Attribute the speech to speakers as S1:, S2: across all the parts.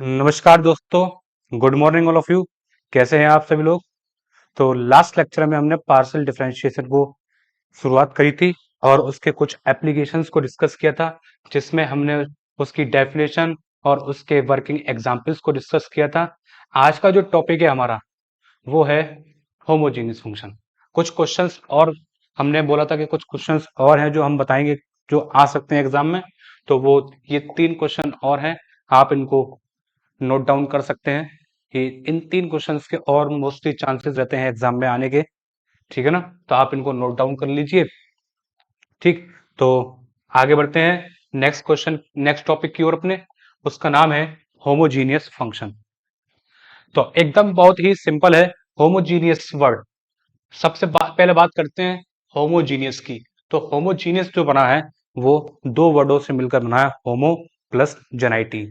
S1: नमस्कार दोस्तों, good morning all of you. कैसे हैं आप सभी लोग? तो लास्ट लेक्चर में हमने पार्शियल डिफरेंशिएशन को शुरुआत करी थी और उसके कुछ एप्लीकेशंस को डिस्कस किया था, जिसमें हमने उसकी डेफिनेशन और उसके वर्किंग एग्जांपल्स को डिस्कस किया था। आज का जो टॉपिक है हमारा वो है होमोजेनियस फंक्शन। कुछ क्वेश्चंस और हमने बोला था कि कुछ क्वेश्चंस और हैं जो हम बताएंगे, जो आ सकते हैं एग्जाम में। तो वो ये 3 क्वेश्चन और हैं, आप इनको नोट डाउन कर सकते हैं कि इन 3 क्वेश्चंस के और मोस्टली चांसेस रहते हैं एग्जाम में आने के। ठीक है ना? तो आप इनको नोट डाउन कर लीजिए। ठीक, तो आगे बढ़ते हैं नेक्स्ट क्वेश्चन, नेक्स्ट टॉपिक की ओर अपने। उसका नाम है होमोजीनियस फंक्शन। तो एकदम बहुत ही सिंपल है होमोजीनियस वर्ड। पहले बात करते हैं होमोजीनियस की। तो होमोजीनियस जो बना है वो दो वर्डों से मिलकर बना है, होमो प्लस जेनाइटी।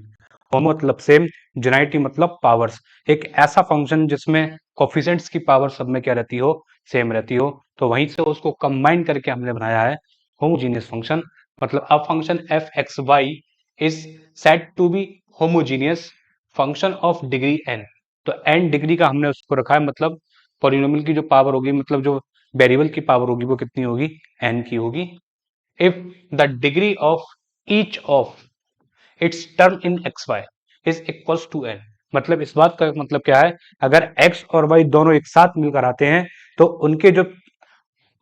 S1: होमो मतलब सेम, जेनाइटी मतलब पावर्स। एक ऐसा फंक्शन जिसमें कोफिशिएंट्स की पावर सब में क्या रहती हो, सेम रहती हो। तो वहीं से उसको कंबाइन करके हमने बनाया है होमोजीनियस फंक्शन। मतलब a function f x y is said to be homogeneous function of degree n. तो एन डिग्री का हमने उसको रखा है, मतलब पॉलिनोमियल की जो पावर होगी, मतलब जो वेरिएबल की पावर होगी वो कितनी होगी, एन की होगी। If the degree of each of its term in x y is equals to n. मतलब इस बात का मतलब क्या है, अगर एक्स और वाई दोनों एक साथ मिलकर आते हैं तो उनके जो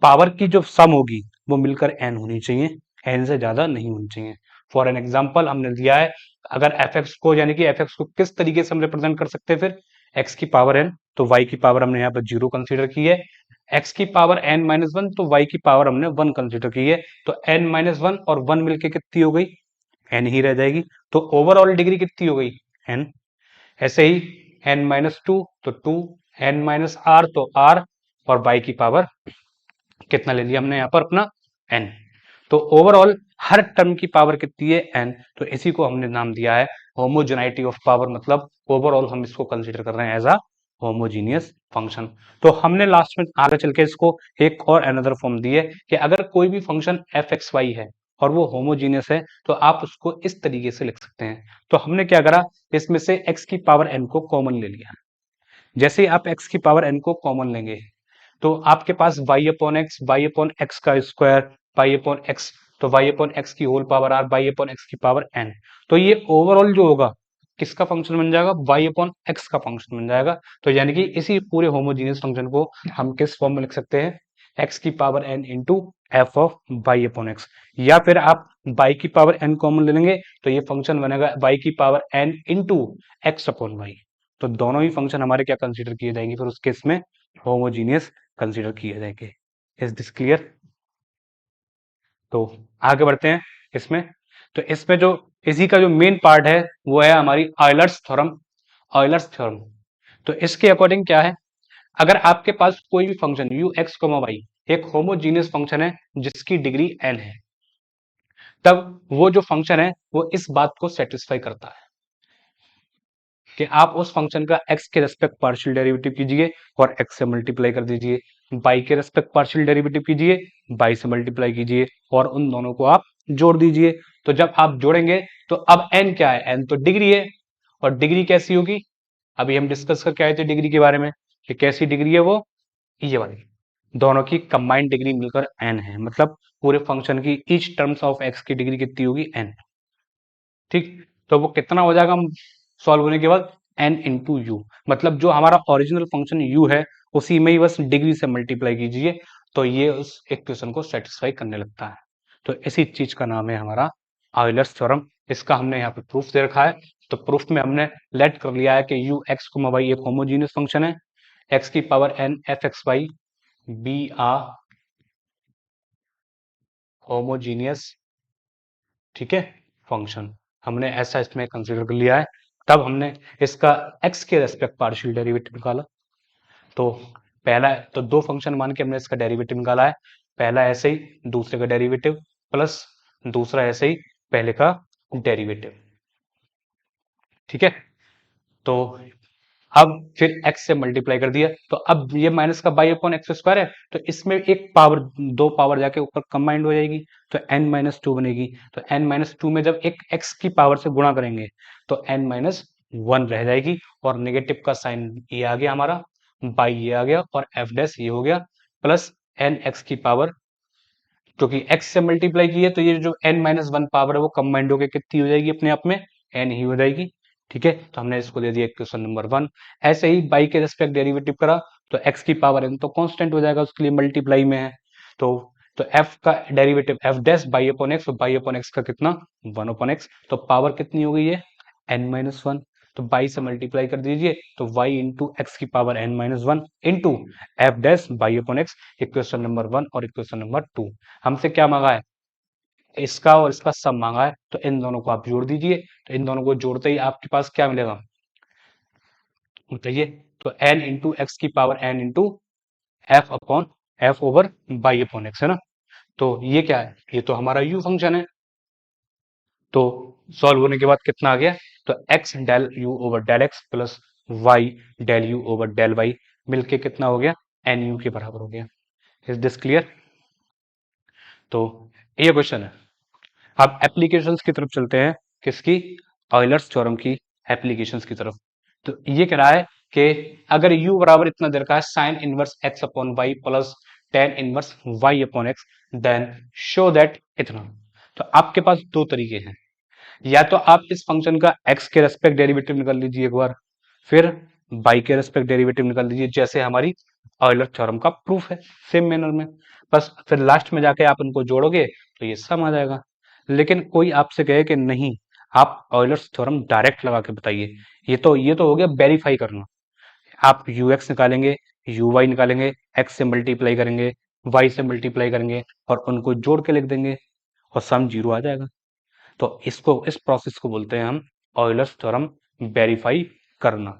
S1: पावर की जो सम होगी वो मिलकर एन होनी चाहिए, एन से ज्यादा नहीं होनी चाहिए। फॉर एन एग्जाम्पल हमने दिया है, अगर एफ एक्स को, यानी कि एफ एक्स को किस तरीके से हम रिप्रेजेंट कर सकते हैं, फिर एक्स की पावर एन, तो वाई की पावर हमने यहाँ पर जीरो कंसीडर की है। एक्स की पावर एन माइनस वन, तो वाई की पावर हमने वन कंसीडर की है। तो एन माइनस वन और वन मिलके कितनी हो गई, एन ही रह जाएगी। तो ओवरऑल डिग्री कितनी हो गई, एन। ऐसे ही एन माइनस टू तो टू, एन माइनस आर तो आर, और बाई की पावर कितना ले लिया हमने यहाँ पर अपना, एन। तो ओवरऑल हर टर्म की पावर कितनी है, एन। तो इसी को हमने नाम दिया है होमोजेनाइटी ऑफ पावर। मतलब ओवरऑल हम इसको कंसीडर कर रहे हैं एज अ होमोजीनियस फंक्शन। तो हमने लास्ट में आगे चल के इसको एक और अनदर फॉर्म दी है कि अगर कोई भी फंक्शन एफ एक्स वाई है और वो होमोजीनियस है तो आप उसको इस तरीके से लिख सकते हैं। तो हमने क्या करा, इसमें से एक्स की पावर एन को कॉमन ले लिया। जैसे ही आप एक्स की पावर एन को कॉमन लेंगे तो आपके पास वाई अपॉन एक्स का स्क्वायर, वाई अपॉन एक्स, तो वाई अपॉन एक्स की whole power r, y upon x की पावर एन। तो ये ओवरऑल जो होगा किसका फंक्शन बन जाएगा, वाई अपॉन एक्स का फंक्शन बन जाएगा। तो यानी कि इसी पूरे होमोजीनियस फंक्शन को हम किस फॉर्म में लिख सकते हैं, एक्स की power n into f of y upon x. या फिर आप वाई की पावर एन कॉमन ले लेंगे तो ये फंक्शन बनेगा वाई की power n into x upon y. तो दोनों ही फंक्शन हमारे क्या कंसीडर किए जाएंगे फिर उस केस में, होमोजीनियस कंसीडर किए जाएंगे। Is this clear? तो आगे बढ़ते हैं इसमें। तो इसमें जो इसी का जो मेन पार्ट है वो है हमारी ऑयलर्स थ्योरम। ऑयलर्स थ्योरम, तो इसके अकॉर्डिंग क्या है, अगर आपके पास कोई भी function u x comma y एक होमोजीनियस फंक्शन है जिसकी डिग्री एन है, तब वो जो फंक्शन है वो इस बात को सेटिस्फाई करता है कि आप उस फंक्शन का x के रेस्पेक्ट पार्शियल डेरिवेटिव कीजिए और x से मल्टीप्लाई कर दीजिए, y के रेस्पेक्ट पार्शियल डेरिवेटिव कीजिए, y से मल्टीप्लाई कीजिए, और उन दोनों को आप जोड़ दीजिए। तो जब आप जोड़ेंगे तो अब n क्या है, n तो डिग्री है। और डिग्री कैसी होगी, अभी हम डिस्कस करके आए थे डिग्री के बारे में कि कैसी डिग्री है वो, ये वाली। दोनों की कंबाइंड डिग्री मिलकर n है, मतलब पूरे फंक्शन की ईच टर्म्स ऑफ x की डिग्री कितनी होगी, n। ठीक, तो वो कितना हो जाएगा सॉल्व होने के बाद, एन इंटू यू। मतलब जो हमारा ओरिजिनल फंक्शन यू है उसी में ही बस डिग्री से मल्टीप्लाई कीजिए तो ये उस इक्वेशन को सेटिस्फाई करने लगता है। तो इसी चीज का नाम है हमारा ऑयलर्स थ्योरम। इसका हमने यहाँ पे प्रूफ दे रखा है। तो प्रूफ में हमने लेट कर लिया है कि यू एक्स को वाई एक होमोजीनियस फंक्शन है, एक्स की power n f x y be a homogeneous, ठीक है, फंक्शन। हमने ऐसा इसमें कंसीडर कर लिया है। तब हमने इसका x के रेस्पेक्ट पार्शियल डेरिवेटिव निकाला। तो पहला, तो दो फंक्शन मान के हमने इसका डेरिवेटिव निकाला है। पहला ऐसे ही दूसरे का डेरिवेटिव प्लस दूसरा ऐसे ही पहले का डेरिवेटिव। ठीक है, तो अब फिर x से मल्टीप्लाई कर दिया तो अब ये माइनस का बाई अपॉन एक्स स्क्वायर है, तो इसमें एक पावर, दो पावर जाके ऊपर कंबाइंड हो जाएगी तो n-2 बनेगी। तो n-2 में जब एक x की पावर से गुणा करेंगे तो n-2 1 रह जाएगी और नेगेटिव का साइन ये आ गया हमारा, बाई ये आ गया और एफ डैश ये हो गया, प्लस एन एक्स की पावर, क्योंकि x से मल्टीप्लाई की है तो ये जो n माइनस वन पावर है वो कंबाइंड होकर कितनी हो जाएगी अपने आप में, n ही हो जाएगी। ठीक है, तो हमने इसको दे दिया क्वेश्चन नंबर 1। ऐसे ही बाई के रेस्पेक्ट डेरिवेटिव करा तो x की पावर n तो कांस्टेंट हो जाएगा, उसके लिए मल्टीप्लाई में है, तो f का derivative f dash by upon x, by upon x का कितना 1 अपॉन एक्स, तो पावर कितनी हो गई है n माइनस वन, तो बाई से मल्टीप्लाई कर दीजिए तो y इंटू एक्स की power n minus one into F dash by upon x, equation number 1 और इक्वेशन नंबर 2। हमसे क्या मांगा है, इसका और इसका सम मांगा है, तो इन दोनों को आप जोड़ दीजिए, तो इन दोनों को जोड़ते ही आपके पास क्या मिलेगा बताइए, तो n इंटू एक्स की power n into F upon F over by upon x है ना। तो ये क्या है, ये तो हमारा u फंक्शन है, तो सॉल्व होने के बाद कितना आ गया, तो x del u over del x plus y del u over del y मिलके कितना हो गया एन यू के बराबर हो गया। Is this clear? तो ये क्वेश्चन है। अब एप्लीकेशंस की तरफ चलते हैं, किसकी, ऑयलर्स थ्योरम की एप्लीकेशंस की तरफ। तो ये कह रहा है कि अगर u बराबर इतना दे रखा है sine inverse x upon y plus tan inverse y upon x, then show that इतना। तो आपके पास दो तरीके हैं, या तो आप इस फंक्शन का x के रेस्पेक्ट डेरिवेटिव निकाल लीजिए एक बार, फिर y के रेस्पेक्ट डेरिवेटिव निकाल लीजिए, जैसे हमारी ऑयलर थ्योरम का प्रूफ है सेम मैनर में, बस फिर लास्ट में जाके आप उनको जोड़ोगे तो ये सम आ जाएगा। लेकिन कोई आपसे कहे कि नहीं आप ऑयलर्स थ्योरम डायरेक्ट लगा के बताइए, ये तो हो गया वेरीफाई करना। आप ux निकालेंगे, uy निकालेंगे, x से मल्टीप्लाई करेंगे, y से मल्टीप्लाई करेंगे और उनको जोड़ के लिख देंगे और सम जीरो आ जाएगा। तो इस प्रोसेस को बोलते हैं हम ऑयलर्स थ्योरम वेरीफाई करना।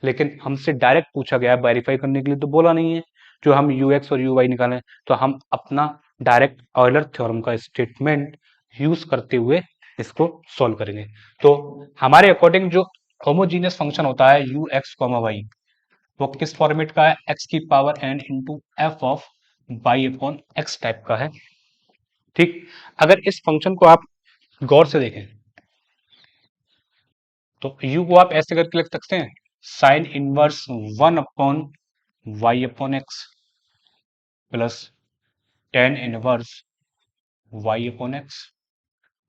S1: लेकिन हमसे डायरेक्ट पूछा गया वेरीफाई करने के लिए, तो बोला नहीं है जो हम ux और uy निकालें, तो हम अपना डायरेक्ट ऑयलर थ्योरम का स्टेटमेंट यूज करते हुए इसको सॉल्व करेंगे। तो हमारे अकॉर्डिंग जो होमोजीनियस फंक्शन होता है u x, y, वो किस फॉर्मेट का है, x की power n into f of by upon x type का है। ठीक, अगर इस फंक्शन को आप गौर से देखें तो u को आप ऐसे करके लिख सकते हैं, sine inverse 1 upon y upon x plus tan inverse y upon x.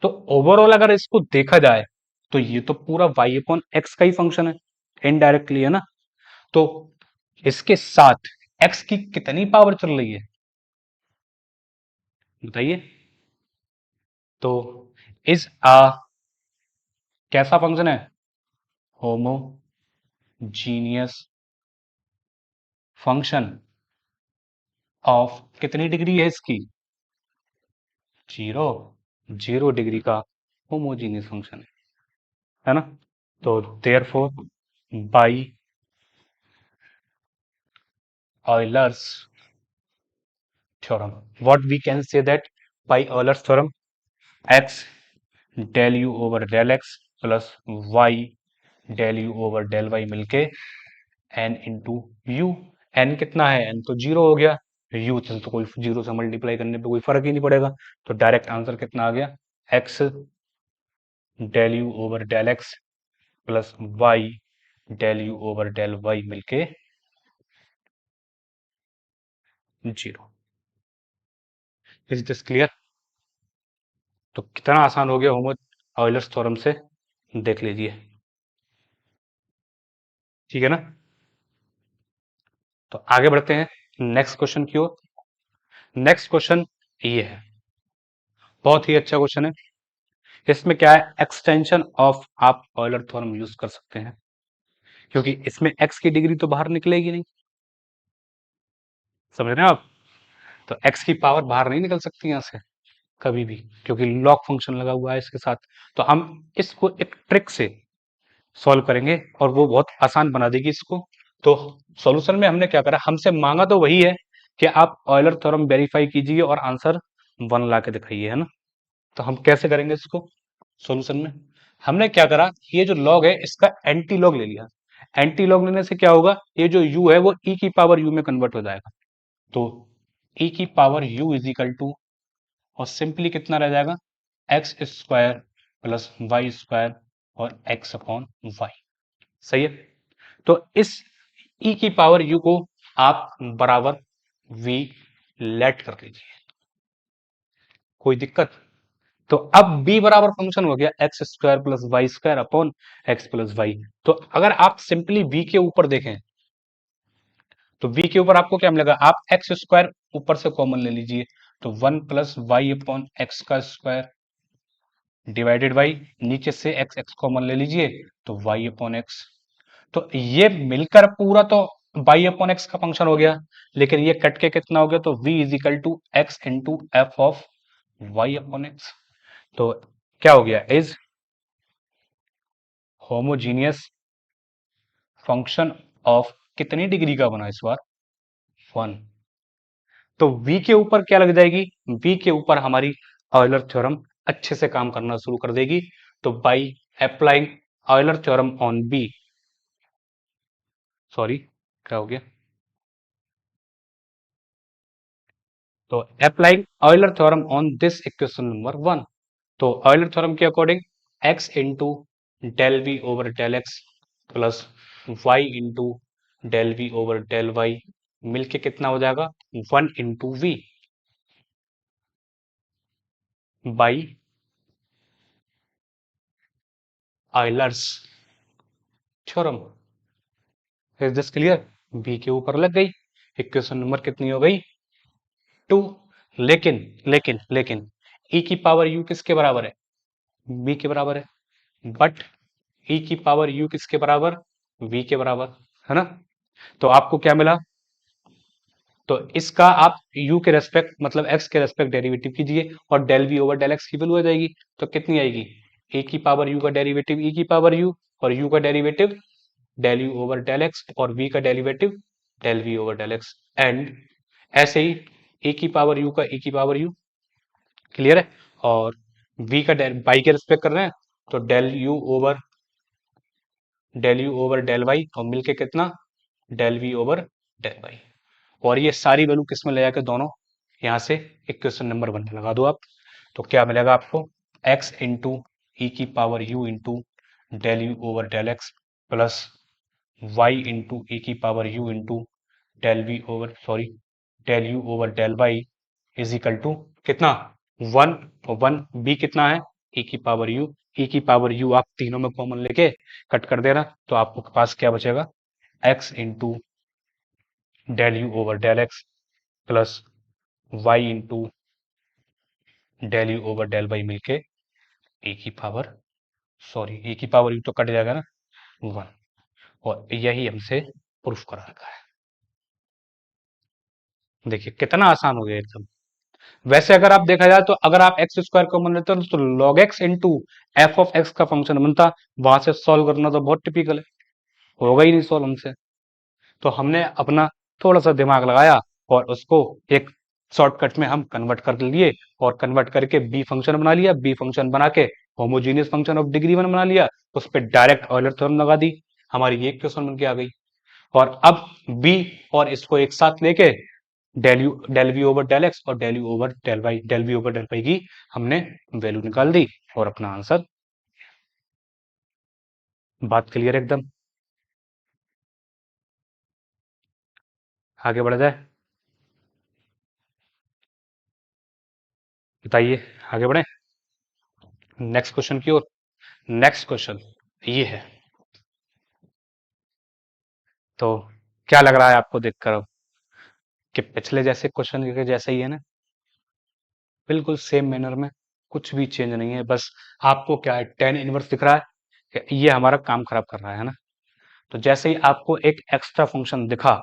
S1: तो ओवरऑल अगर इसको देखा जाए तो ये तो पूरा वाई अपॉन एक्स का ही फंक्शन है, इनडायरेक्टली है ना। तो इसके साथ एक्स की कितनी पावर चल रही है बताइए, तो इस कैसा फंक्शन है, होमोजीनियस फंक्शन ऑफ कितनी डिग्री है इसकी, जीरो, जीरो डिग्री का होमोजीनियस फंक्शन है ना। तो therefore by Euler's theorem what we can say that, by Euler's theorem x del u over del x plus y del u over del y मिलके n into u, n कितना है, n तो zero हो गया, u से तो कोई zero से मल्टीप्लाई करने पे कोई फर्क ही नहीं पड़ेगा, तो डायरेक्ट आंसर कितना आ गया, x del u over del x plus y del u over del y मिलके जीरो। Is this clear? तो कितना आसान हो गया होमो ऑयलर्स थ्योरम से, देख लीजिए, ठीक है ना। तो आगे बढ़ते हैं नेक्स्ट क्वेश्चन की ओर। नेक्स्ट क्वेश्चन ये है, बहुत ही अच्छा क्वेश्चन है। इसमें क्या है, एक्सटेंशन ऑफ आप ऑयलर थ्योरम यूज कर सकते हैं, क्योंकि इसमें x की डिग्री तो बाहर निकलेगी नहीं, समझ रहे हैं आप। तो x की पावर बाहर नहीं निकल सकती यहां से कभी भी, क्योंकि लॉग फंक्शन लगा हुआ है इसके साथ। तो हम इसको एक ट्रिक से सॉल्व करेंगे और वो बहुत आसान बना देगी इसको। तो सॉल्यूशन में हमने क्या करा, हमसे मांगा तो वही है कि आप ऑयलर थ्योरम वेरीफाई कीजिए और आंसर 1 ला के दिखाइए, है ना। तो हम कैसे करेंगे इसको सॉल्यूशन में, हमने क्या करा, ये जो लॉग है इसका एंटी लॉग ले लिया। एंटी लॉग लेने से क्या होगा, ये जो u है वो e की पावर u में कन्वर्ट हो जाएगा। तो e की power u is equal to, और सिंपली कितना रह जाएगा, x square plus y square और एक्स अपॉन वाई। सही है। तो इस e की पावर u को आप बराबर v लेट कर लीजिए, कोई दिक्कत? तो अब b बराबर फंक्शन हो गया x square plus y square upon x plus y. तो अगर आप सिंपली v के ऊपर देखें तो v के ऊपर आपको क्या मिलेगा, आप एक्स स्क्वायर ऊपर से कॉमन ले लीजिए, तो 1 प्लस वाई अपॉन एक्स का स्क्वायर डिवाइडेड बाई, नीचे से एक्स एक्स कॉमन ले लीजिए तो वाई अपॉन एक्स। तो ये मिलकर पूरा तो वाई अपॉन एक्स का फंक्शन हो गया, लेकिन ये कट के कितना हो गया, तो v is equal to x into f of y upon x. तो क्या हो गया, इज होमोजीनियस फंक्शन ऑफ कितनी डिग्री का बना इस बार, 1। तो v के ऊपर क्या लग जाएगी, v के ऊपर हमारी ऑयलर थ्योरम अच्छे से काम करना शुरू कर देगी। तो by applying Euler theorem on b, sorry क्या हो गया, तो applying Euler theorem on this equation number 1। तो ऑयलर थ्योरम के according x into del v over del x plus y into del v over del y मिलके कितना हो जाएगा, 1 into v by Euler's theorem. Is this clear? B के ऊपर लग गई, इक्वेशन नंबर कितनी हो गई, 2। लेकिन लेकिन e की पावर u किसके बराबर है, b के बराबर है, बट e की पावर u किसके बराबर, v के बराबर, है ना? तो आपको क्या मिला, तो इसका आप u के रेस्पेक्ट मतलब x के रेस्पेक्ट डेरिवेटिव कीजिए और del v over del x की वैल्यू आ जाएगी। तो कितनी आएगी, a की पावर u का डेरिवेटिव e की पावर u, और u का derivative del u over del x, और v का derivative del v over del x। And ऐसे ही a की पावर u का e की पावर u, क्लियर है? और v का बाई के रेस्पेक्ट कर रहे हैं तो del u over del y और मिलके कितना, del v over del y। और ये सारी वैल्यू किस में ले जाकर दोनों यहां से इक्वेशन नंबर 1 में लगा दो आप। तो क्या मिलेगा आपको, x इंटू ई की power u into del u over del x plus y into e की power u into del v over sorry del u over del y is equal to कितना, 1। 1 b कितना है, e की power u, e की power u आप तीनों में common लेके कट कर देना, तो आपको पास क्या बचेगा, x into del u over del x plus y into del u over del y मिलके ए की पावर सॉरी ए की पावर यू तो कट जाएगा ना, 1। और यही हमसे प्रूफ करा रखा है। देखिए कितना आसान हो गया एकदम। वैसे अगर आप देखा जाए तो अगर आप एक्स स्क्वायर कॉमन लेते हो तो log x into f of x का फंक्शन बनता, वहां से सॉल्व करना तो बहुत टिपिकल है, होगा ही नहीं सॉल्व हमसे। तो हमने अपना थोड़ा सा दिमाग लगाया और उसको एक शॉर्टकट में हम कन्वर्ट कर लिए, और कन्वर्ट करके बी फंक्शन बना लिया, बी फंक्शन बना के होमोजीनियस फंक्शन ऑफ डिग्री 1 बना लिया, उस पर डायरेक्ट ऑयलर थ्योरम लगा दी, हमारी ये इक्वेशन बन के आ गई। और अब बी और इसको एक साथ लेके del v over del x और del u over del y, del v over del y की हमने वैल्यू निकाल दी और अपना आंसर। बात क्लियर एकदम? आगे बढ़ जाए, बताइए, आगे बढ़े नेक्स्ट क्वेश्चन की ओर। नेक्स्ट क्वेश्चन ये है, तो क्या लग रहा है आपको देखकर अब कि पिछले जैसे क्वेश्चन के जैसा ही है ना, बिल्कुल सेम मैनर में, कुछ भी चेंज नहीं है, बस आपको क्या है, टेन इनवर्स दिख रहा है कि ये हमारा काम खराब कर रहा है ना। तो जैसे ही आपको एक एक्स्ट्रा फंक्शन दिखा,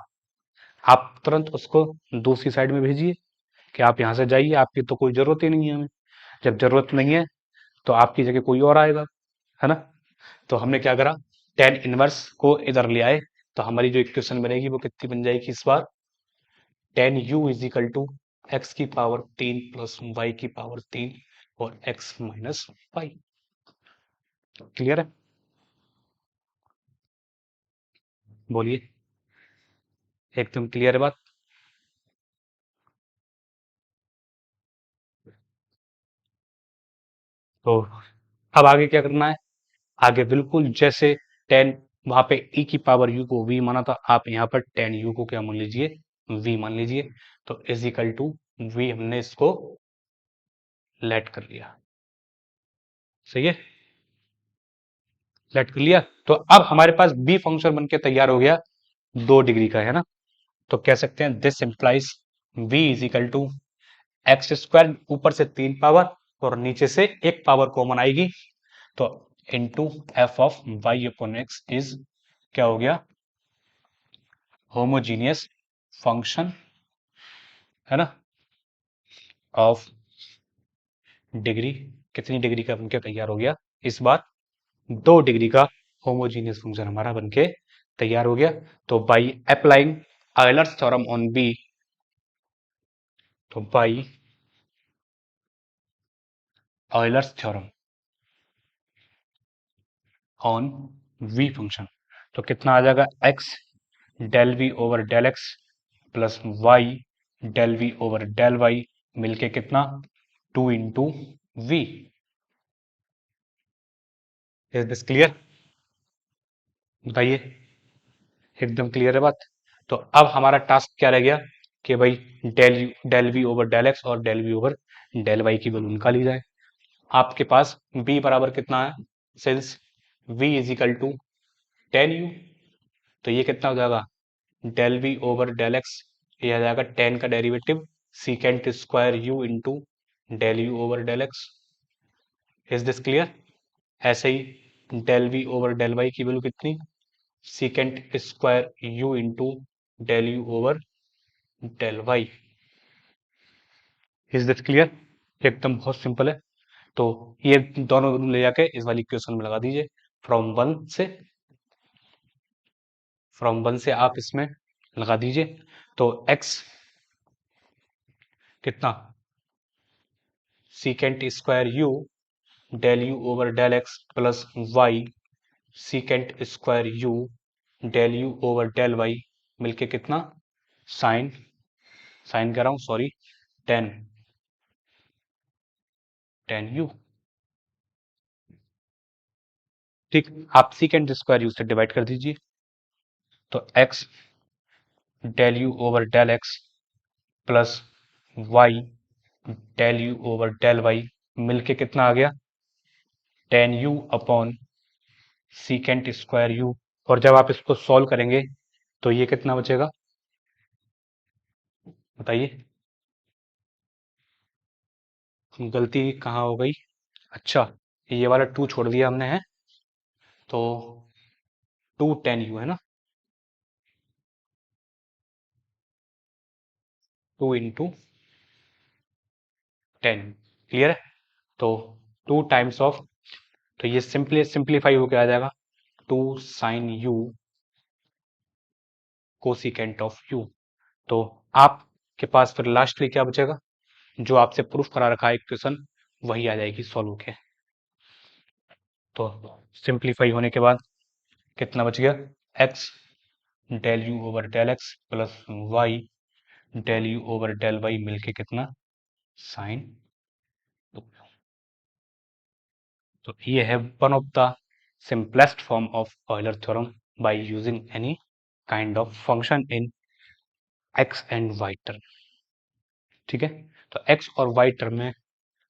S1: आप तुरंत उसको दूसरी साइड में भेजिए कि आप यहाँ से जाइए, आपकी तो कोई जरूरत ही नहीं है हमें। जब जरूरत नहीं है तो आपकी जगह कोई और आएगा, है ना? तो हमने क्या करा, टेन इनवर्स को इधर ले आए, तो हमारी जो इक्वेशन बनेगी वो कितनी बन जाएगी इस बार, tan u is equal to x की पावर 3 प्लस वाई की पावर 3 और एक्स माइनस वाई। क्लियर है? बोलिए, एकदम क्लियर है बात? तो अब आगे क्या करना है, आगे बिल्कुल जैसे टेन वहां पे e की पावर u को v माना था, आप यहाँ पर tan u को क्या मान लीजिए, v मान लीजिए। तो इज इक्वल टू v, हमने इसको लेट कर लिया। सही है, लेट कर लिया। तो अब हमारे पास b फंक्शन बनके तैयार हो गया 2 डिग्री का, है ना। तो कह सकते हैं this implies v is equal to x square, ऊपर से 3 पावर और नीचे से एक पावर कॉमन आएगी, तो into f of y upon x is क्या हो गया, होमोजीनियस फंक्शन, है ना, ऑफ डिग्री। कितनी डिग्री का बनके तैयार हो गया इस बार, 2 डिग्री का होमोजीनियस फंक्शन हमारा बनके तैयार हो गया। तो by applying Euler's theorem on b, तो by Euler's theorem on v function, तो कितना आ जाएगा, x del v over del x plus y del v over del y मिलके कितना, 2 into v. Is this clear, बताइए, एकदम क्लियर है बात। तो अब हमारा टास्क क्या रह गया कि भाई del v over del x और del v over del y की वैल्यू निकाली जाए। आपके पास b बराबर कितना है, since v is equal to tan u, तो ये कितना हो जाएगा, del v over del x, ये आ जाएगा टेन का derivative secant square u into del u over del x. Is this clear. ऐसे ही del v over del y की वैल्यू कितनी, secant square u into del u over del y. Is this clear, एकदम बहुत simple है। तो ये दोनों ले जाके इस वाली इक्वेशन में लगा दीजिए, फ्रॉम वन से, फ्रॉम वन से आप इसमें लगा दीजिए। तो x कितना, secant square u del u over del x plus y secant square u del u over del y मिलके कितना, साइन, साइन कह रहा हूं सॉरी, टेन, टेन यू। ठीक, आप सीकेंट स्क्वायर यू से डिवाइड कर दीजिए, तो x del u over del x plus y del u over del y मिलके कितना आ गया, tan u upon secant square u. और जब आप इसको सॉल्व करेंगे तो ये कितना बचेगा, बताइए, गलती कहाँ हो गई। अच्छा, ये वाला टू छोड़ दिया हमने, है तो टू टेन यू है ना, टू इंटू टेन, क्लियर है। तो टू टाइम्स ऑफ, तो ये सिंप्लीफाई होके आ जाएगा, two sine u cosecant of u. तो आपके पास फिर लास्टली क्या बचेगा, जो आपसे प्रूफ करा रखा है इक्वेशन वही आ जाएगी सॉल्व होके। तो सिंप्लीफाई होने के बाद कितना बच गया, x del u over del x plus y del u over del y मिलके कितना, साइन। तो ये है one of the simplest form of Euler theorem by using any kind of function in x and y term. ठीक है, तो x और Y term में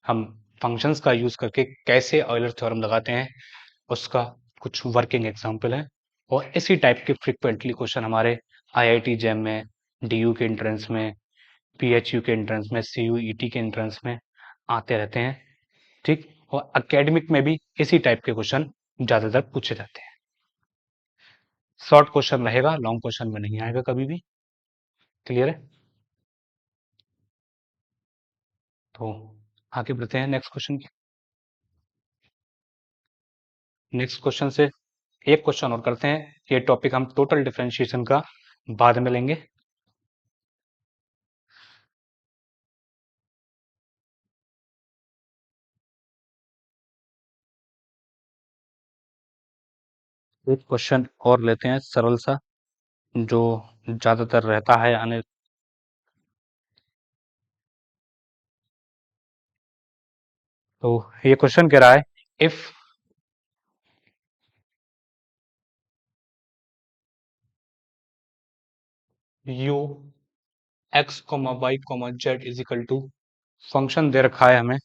S1: हम फंक्शंस का यूज करके कैसे ऑयलर थ्योरम लगाते हैं उसका कुछ वर्किंग एग्जांपल है। और इसी टाइप के फ्रिक्वेंटली क्वेश्चन हमारे आईआईटी जैम में, डीयू के एंट्रेंस में, पीएचयू के एंट्रेंस में, सीयूईटी के एंट्रेंस में आते रहते हैं। ठीक, और एकेडमिक में भी इसी टाइप के क्वेश्चन ज्यादातर पूछे जाते हैं। शॉर्ट क्वेश्चन रहेगा, लॉन्ग क्वेश्चन में नहीं आएगा कभी भी, क्लियर है। तो आगे बढ़ते हैं नेक्स्ट क्वेश्चन की। नेक्स्ट क्वेश्चन से एक क्वेश्चन और करते हैं, ये टॉपिक हम टोटल डिफरेंशिएशन का बाद में लेंगे। एक क्वेश्चन और लेते हैं सरल सा, जो ज्यादातर रहता है आने। तो ये क्वेश्चन कह रहा है, if u x comma y comma z is equal to function दे रखा है हमें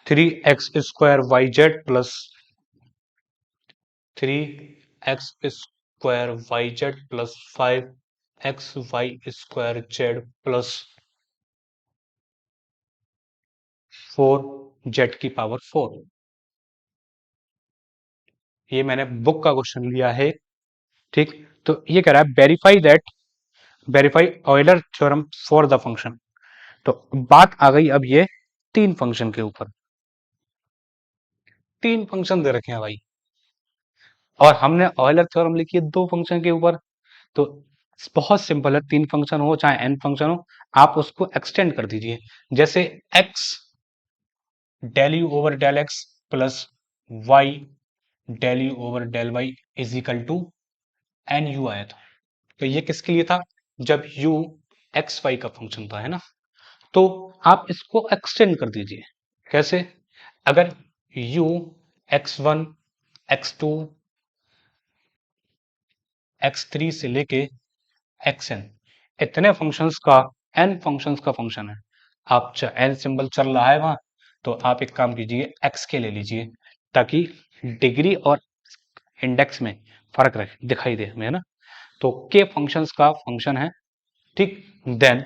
S1: 3x² y z plus 3x² y z plus 5xy² z plus 4z⁴। ये मैंने बुक का क्वेश्चन लिया है। ठीक, तो ये कह रहा है verify Euler theorem for the function. तो बात आ गई अब ये तीन फंक्शन के ऊपर। तीन फंक्शन दे रखे हैं भाई, और हमने ऑयलर थ्योरम लिखी है दो फंक्शन के ऊपर। तो बहुत सिंपल है, तीन फंक्शन हो चाहे एन फंक्शन हो, आप उसको एक्सटेंड कर दीजिए। जैसे x del u over del x plus y del u over del y is equal to n u आया था। तो ये किसके लिए था? जब u एक्स वाई का फंक्शन था, है ना। तो आप इसको एक्सटेंड कर दीजिए। कैसे? अगर u x1 x2 x3 से लेके xn इतने फंक्शंस का n फंक्शंस का फंक्शन है। आप n सिंबल चल रहा है वहां, तो आप एक काम कीजिए x के ले लीजिए, ताकि डिग्री और इंडेक्स में फर्क रहे दिखाई दे हमें, है ना। तो के फंक्शंस का फंक्शन है। ठीक, देन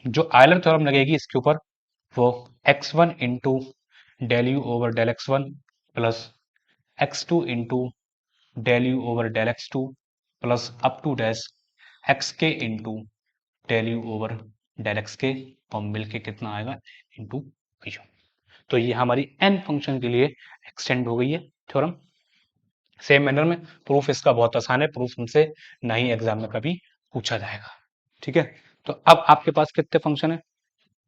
S1: जो आयलर थ्योरम लगेगी इसके ऊपर, वो x1 into del u over del x1 plus x2 into del u over del x2 plus up to dash xk into del u over del xk, और मिलके कितना आएगा इंटू यू। तो ये हमारी n फंक्शन के लिए एक्सटेंड हो गई है थ्योरम। सेम मैनर में प्रूफ इसका बहुत आसान है, प्रूफ हमसे नहीं एग्जाम में कभी पूछा जाएगा। ठीक है, तो अब आपके पास कितने फंक्शन है?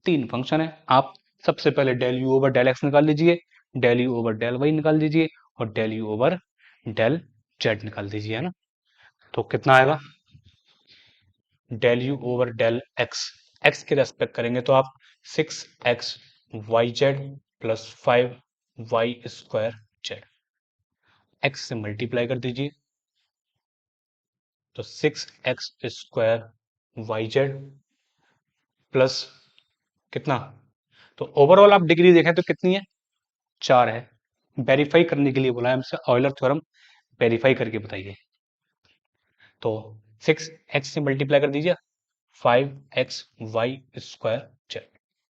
S1: तीन फंक्शन है। आप सबसे पहले del u over del x निकाल लीजिए, del u over del y निकाल दीजिए, और del u over del z निकाल दीजिए, है ना। तो कितना आएगा? Del u over del x, x के रेस्पेक्ट करेंगे तो आप 6xyz प्लस 5y² एक्स से मल्टीप्लाई कर दीजिए, तो 6x² वाई जेड प्लस कितना, तो ओवरऑल आप डिग्री देखें तो कितनी है? 4 है। वेरीफाई करने के लिए बोला है हमसे, ऑयलर थ्योरम वेरीफाई करके बताइए। तो 6x से मल्टीप्लाई कर दीजिए, 5xy² जेड।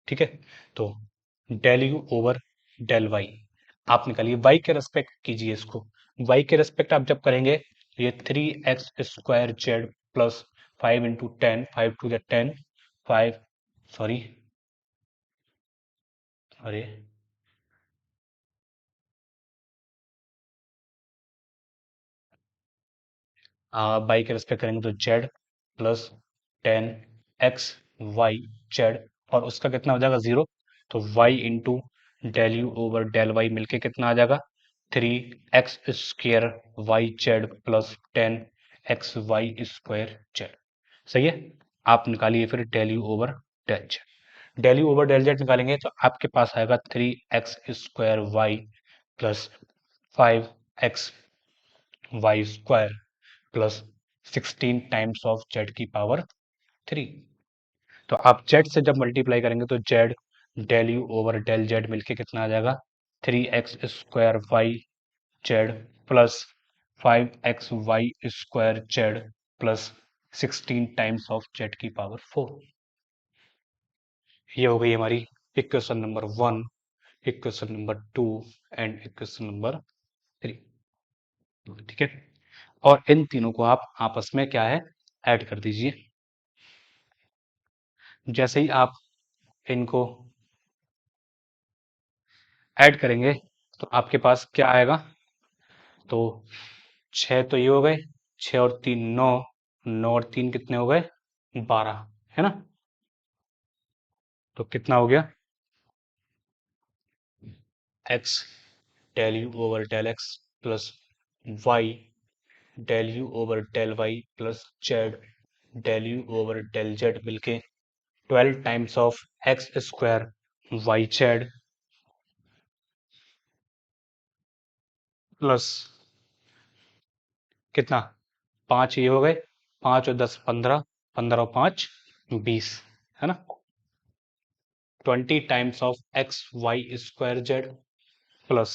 S1: ठीक है, तो del u over del y आप निकालिए, वाई के रेस्पेक्ट कीजिए इसको। वाई के रेस्पेक्ट आप जब करेंगे तो ये 3x² z plus 5 into 10, 5 to the 10, 5 sorry, अरे वाई के रेस्पेक्ट करेंगे तो जेड प्लस 10xy जेड, और उसका कितना हो जाएगा? 0। तो y into del u over del y मिलके कितना आ जाएगा? 3x² y z plus 10xy² Z. सही है, आप निकालिए फिर del u over del Z. Del u over del Z निकालेंगे तो आपके पास आएगा 3x² Y plus 5xy² plus 16 times of z की पावर 3। तो आप जेड से जब मल्टीप्लाई करेंगे तो Z del u over del z मिलके कितना आ जाएगा? 3x² y z plus 5xy² z plus 16 times of z की पावर 4। ये हो गई हमारी equation number 1, equation number 2 and equation number 3। ठीक है, और इन तीनों को आप आपस में क्या है, ऐड कर दीजिए। जैसे ही आप इनको ऐड करेंगे तो आपके पास क्या आएगा? तो 6 तो ये हो गए, 6 और 3 9, 9 और 3 कितने हो गए? 12, है ना। तो कितना हो गया? x del u over del x plus y del u over del y plus z del u over del z मिलके 12 times of x² y z plus कितना, 5 ये हो गए, 5 और 10 15, 15 और 5 20, है ना। 20 times of x y square z plus,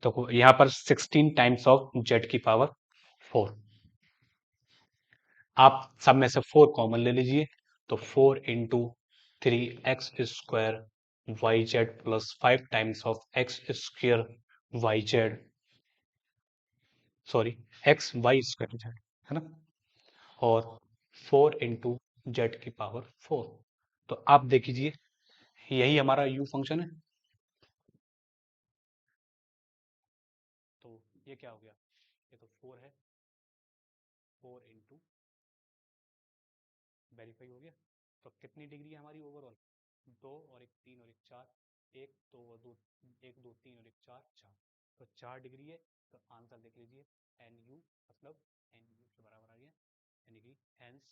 S1: तो यहां पर 16 टाइम्स ऑफ जेड की पावर 4। आप सब में से 4 कॉमन ले लीजिए, तो 4 into 3x² y z plus 5 times of x स्क्र y z, sorry x y square z, है ना, और 4 इंटू जेड की पावर 4। तो आप देख लीजिए यही हमारा u फंक्शन है। तो ये क्या हो गया, ये तो 4 है, 4 इंटू वेरीफाई हो गया। तो कितनी डिग्री है हमारी ओवरऑल, 2 और एक 3 और एक 4, एक दो और दो, एक दो 3 और एक 4 4, तो 4 डिग्री है। तो आंसर देख लीजिए एन यू, मतलब एन यू के बराबर आ गया, यानी कि हेंस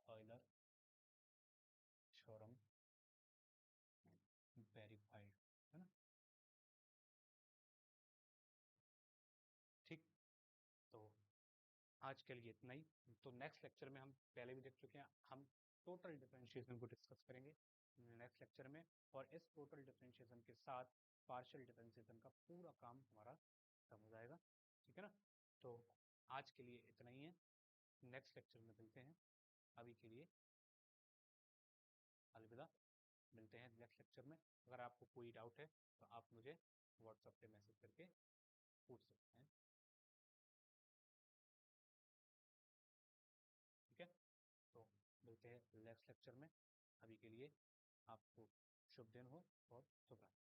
S1: ऑयलर थ्योरम वेरीफाइड, है ना। ठीक, तो आज के लिए इतना ही। तो नेक्स्ट लेक्चर में हम पहले भी देख चुके हैं, हम टोटल डिफरेंशिएशन को डिस्कस करेंगे नेक्स्ट लेक्चर में, और इस टोटल डिफरेंशिएशन के साथ पार्शियल डिफरेंशिएशन का पूरा काम हमारा खत्म हो जाएगा, ठीक है ना। तो आज के लिए इतना ही है, नेक्स्ट लेक्चर में मिलते हैं। अभी के लिए अलविदा, मिलते हैं नेक्स्ट लेक्चर में। अगर आपको कोई डाउट है तो आप मुझे व्हाट्सएप पे मैसेज करके पूछ सकते हैं, ठीक है। तो मिलते हैं नेक्स्ट लेक्चर में, अभी के लिए आपको शुभ दिन हो और शुभ रात्रि।